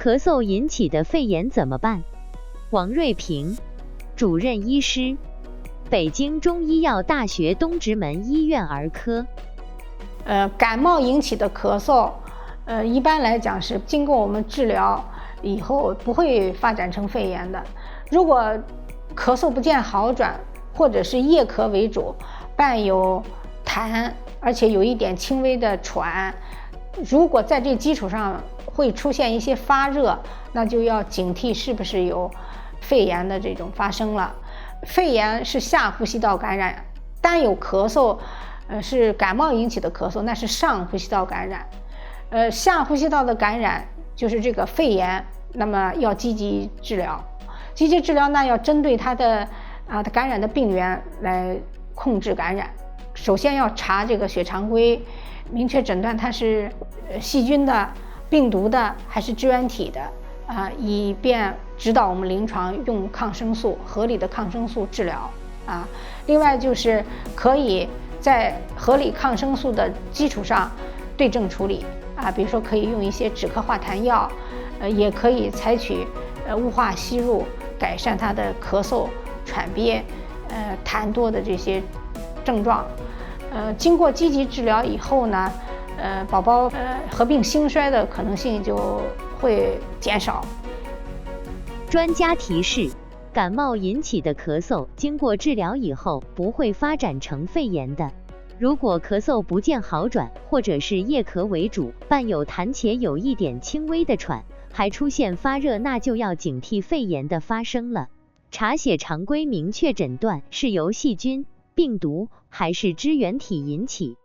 咳嗽引起的肺炎怎么办？王瑞平，主任医师，北京中医药大学东直门医院儿科。感冒引起的咳嗽，一般来讲是经过我们治疗以后不会发展成肺炎的。如果咳嗽不见好转，或者是夜咳为主，伴有痰，而且有一点轻微的喘，如果在这基础上会出现一些发热，那就要警惕是不是有肺炎的这种发生了。肺炎是下呼吸道感染，单有咳嗽是感冒引起的咳嗽，那是上呼吸道感染。下呼吸道的感染就是这个肺炎，那么要积极治疗。积极治疗呢，要针对它感染的病源来控制感染。首先要查这个血常规，明确诊断它是细菌的、病毒的还是支原体的以便指导我们临床用抗生素，合理的抗生素治疗另外就是可以在合理抗生素的基础上对症处理比如说可以用一些止咳化痰药，也可以采取雾化吸入，改善它的咳嗽、喘憋、痰多的这些症状。经过积极治疗以后呢，宝宝合并兴衰的可能性就会减少。专家提示：感冒引起的咳嗽，经过治疗以后不会发展成肺炎的。如果咳嗽不见好转，或者是夜咳为主，伴有痰且有一点轻微的喘，还出现发热，那就要警惕肺炎的发生了。查血常规，明确诊断是由细菌、病毒还是支原体引起。